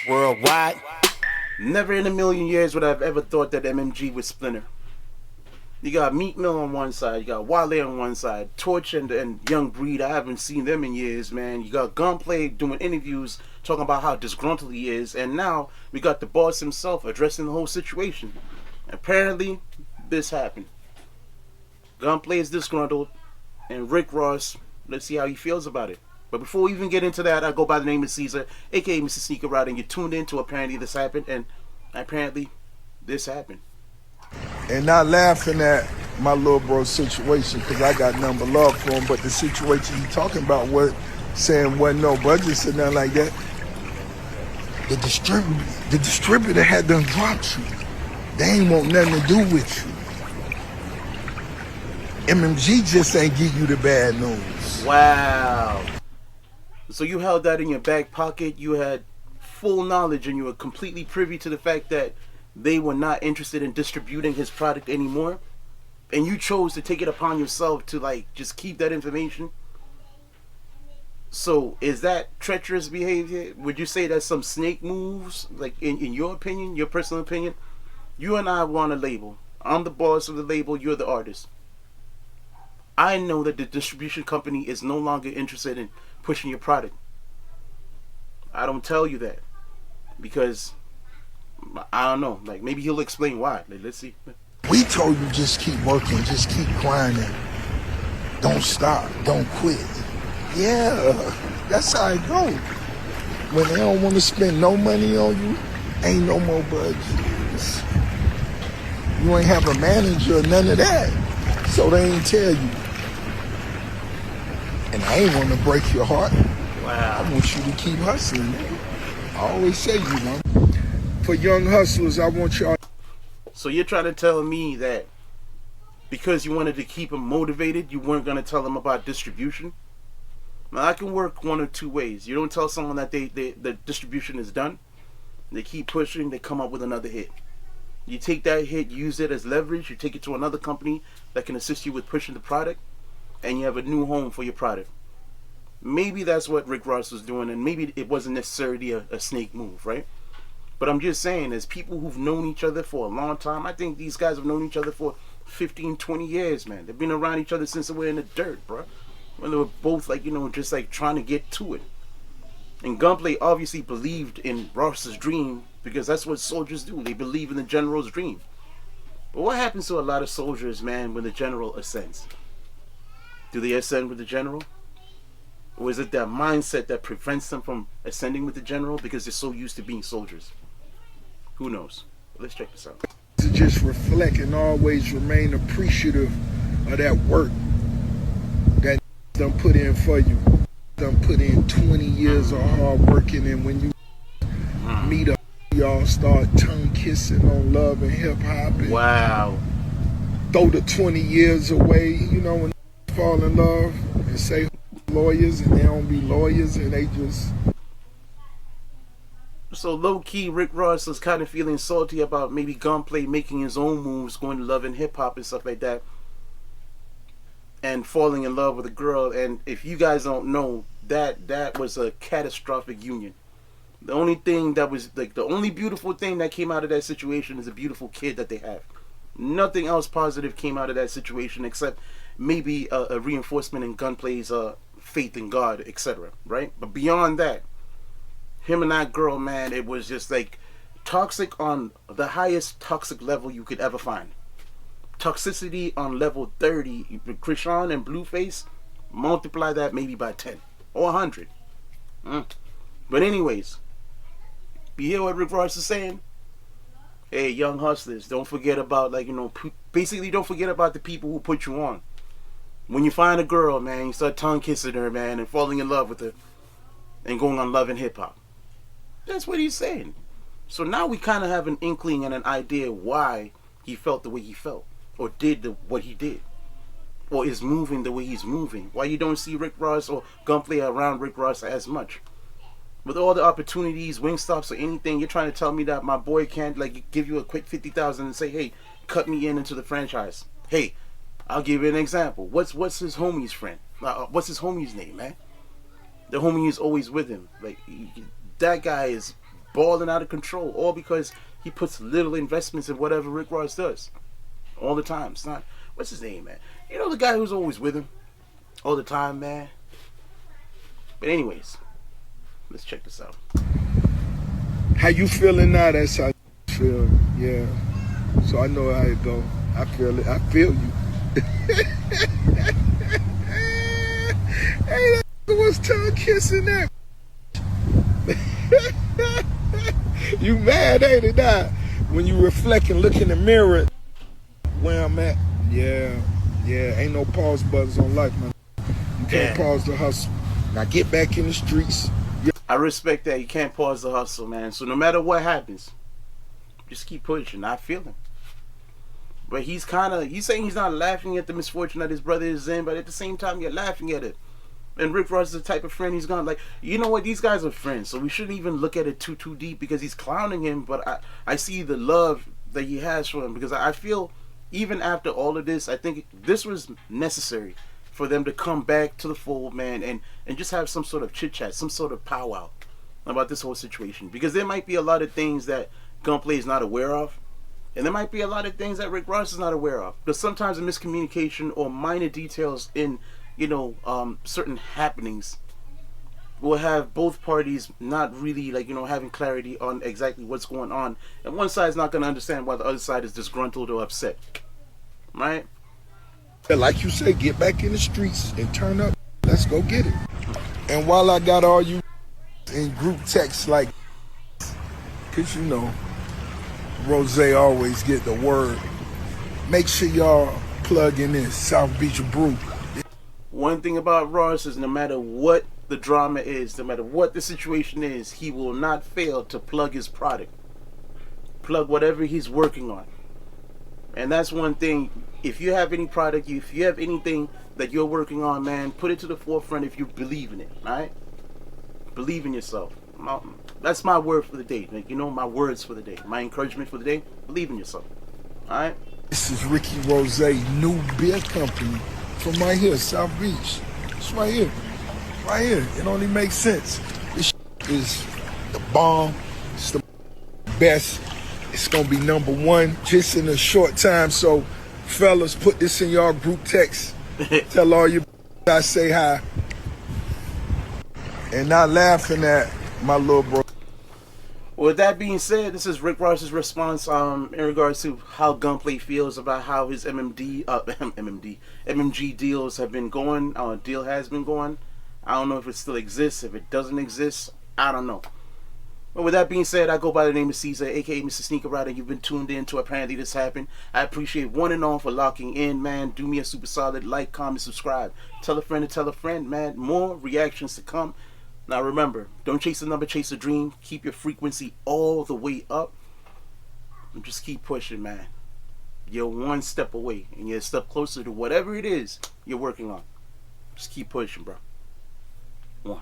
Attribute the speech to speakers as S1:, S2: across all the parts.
S1: Worldwide. Never in a million years would I have ever thought that MMG would splinter. You got Meat Mill on one side, you got Wale on one side, Torch and Young Breed, I haven't seen them in years, man. You got Gunplay doing interviews talking about how disgruntled he is, and now we got the boss himself addressing the whole situation. Apparently, this happened. Gunplay is disgruntled, and Rick Ross, let's see how he feels about it. But before we even get into that, I go by the name of Caesar, aka Mr. Sneaker Rod, and you're tuned in to Apparently This Happened, and apparently this happened.
S2: And not laughing at my little bro situation, because I got nothing but love for him, but the situation he talking about was saying wasn't no budgets or nothing like that. The distributor had done dropped you. They ain't want nothing to do with you. MMG just ain't give you the bad news.
S1: Wow. So you held that in your back pocket, you had full knowledge, and you were completely privy to the fact that they were not interested in distributing his product anymore, and you chose to take it upon yourself to just keep that information. So is that treacherous behavior? Would you say that's some snake moves, in your opinion, your personal opinion? You and I want a label. I'm the boss of the label, you're the artist. I know that the distribution company is no longer interested in pushing your product. I don't tell you that because I don't know. Maybe he'll explain why. Let's see.
S2: We told you just keep working, just keep grinding. Don't stop, don't quit. Yeah, that's how it goes. When they don't want to spend no money on you, ain't no more budgets. You ain't have a manager or none of that, so they ain't tell you. And I ain't want to break your heart.
S1: Wow.
S2: I want you to keep hustling, man. I always say you want. For young hustlers, I want y'all.
S1: So you're trying to tell me that because you wanted to keep them motivated, you weren't going to tell them about distribution? Now, I can work one of two ways. You don't tell someone that the distribution is done. They keep pushing, they come up with another hit. You take that hit, use it as leverage, you take it to another company that can assist you with pushing the product, and you have a new home for your product. Maybe that's what Rick Ross was doing, and maybe it wasn't necessarily a snake move, right? But I'm just saying, as people who've known each other for a long time, I think these guys have known each other for 15, 20 years, man. They've been around each other since they were in the dirt, bro. When they were both just trying to get to it. And Gunplay obviously believed in Ross's dream, because that's what soldiers do. They believe in the general's dream. But what happens to a lot of soldiers, man, when the general ascends? Do they ascend with the general? Or is it that mindset that prevents them from ascending with the general because they're so used to being soldiers? Who knows? Let's check this out.
S2: To just reflect and always remain appreciative of that work that done put in for you. Done put in 20 years of hard working, and when you meet up, y'all start tongue kissing on love and hip hop.
S1: Wow.
S2: Throw the 20 years away, when they fall in love and say lawyers, and they don't be lawyers, and they just.
S1: So low-key, Rick Ross was kind of feeling salty about maybe Gunplay making his own moves, going to love and hip-hop and stuff like that, and falling in love with a girl. And if you guys don't know, that was a catastrophic union. The only thing that was, the only beautiful thing that came out of that situation is a beautiful kid that they have. Nothing else positive came out of that situation except maybe a reinforcement in Gunplay's faith in God, etc., right? But beyond that, him and that girl, man, it was just toxic on the highest toxic level you could ever find. Toxicity on level 30. Krishan and Blueface, multiply that maybe by 10 or 100. But anyways, you hear what Rick Ross is saying? Hey, young hustlers, don't forget about, basically don't forget about the people who put you on. When you find a girl, man, you start tongue kissing her, man, and falling in love with her and going on love and hip hop. That's what he's saying. So now we kind of have an inkling and an idea why he felt the way he felt, or did what he did, or is moving the way he's moving. Why you don't see Rick Ross or Gunplay around Rick Ross as much. With all the opportunities, Wingstops or anything, you're trying to tell me that my boy can't give you a quick 50,000 and say, hey, cut me into the franchise. Hey, I'll give you an example. What's his homie's friend? What's his homie's name, man? The homie is always with him. That guy is balling out of control, all because he puts little investments in whatever Rick Ross does all the time. It's not, what's his name, man? You know, the guy who's always with him all the time, man. But anyways, let's check this out.
S2: How you feeling now? That's how you feel. Yeah. So I know how it go. I feel it. I feel you. Hey, that was tongue kissing that. You mad, ain't it? Now, when you reflect and look in the mirror, where I'm at. Yeah. Ain't no pause buttons on life, man. You can't pause the hustle. Now get back in the streets.
S1: I respect that. You can't pause the hustle, man. So no matter what happens, just keep pushing. I feel him. But he's saying he's not laughing at the misfortune that his brother is in, but at the same time, you're laughing at it. And Rick Ross is the type of friend he's gone, like, you know what, these guys are friends, so we shouldn't even look at it too deep, because he's clowning him, but I see the love that he has for him, because I feel, even after all of this, I think this was necessary for them to come back to the fold, man, and just have some sort of chit-chat, some sort of powwow about this whole situation, because there might be a lot of things that Gunplay is not aware of, and there might be a lot of things that Rick Ross is not aware of, because sometimes a miscommunication or minor details in certain happenings will have both parties not really, having clarity on exactly what's going on, and one side's not going to understand why the other side is disgruntled or upset, right?
S2: Like you say, get back in the streets and turn up. Let's go get it. And while I got all you in group texts, like, cause Rose always get the word, make sure y'all plug in this South Beach Brew.
S1: One thing about Ross is, no matter what the drama is, no matter what the situation is, he will not fail to plug his product, plug whatever he's working on. And that's one thing. If you have any product, if you have anything that you're working on, man, put it to the forefront if you believe in it, right? Believe in yourself. That's my word for the day. My words for the day. My encouragement for the day, believe in yourself. Alright?
S2: This is Ricky Rose, new beer company from right here, South Beach. It's right here. Right here. It only makes sense. This is the bomb. It's the best. It's going to be number one just in a short time. So, fellas, put this in y'all group text. Tell all your I say hi. And not laughing at my little bro.
S1: With that being said, this is Rick Ross's response in regards to how Gunplay feels about how his MMG deals have been going. Deal has been going. I don't know if it still exists. If it doesn't exist, I don't know. But with that being said, I go by the name of Caesar, aka Mr. Sneaker Rider. You've been tuned in to Apparently This Happened. I appreciate one and all for locking in, man. Do me a super solid like, comment, subscribe. Tell a friend to tell a friend, man. More reactions to come. Now remember, don't chase the number, chase the dream. Keep your frequency all the way up. And just keep pushing, man. You're one step away, and you're a step closer to whatever it is you're working on. Just keep pushing, bro. One.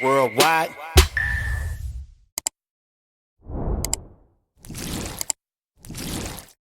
S3: Worldwide.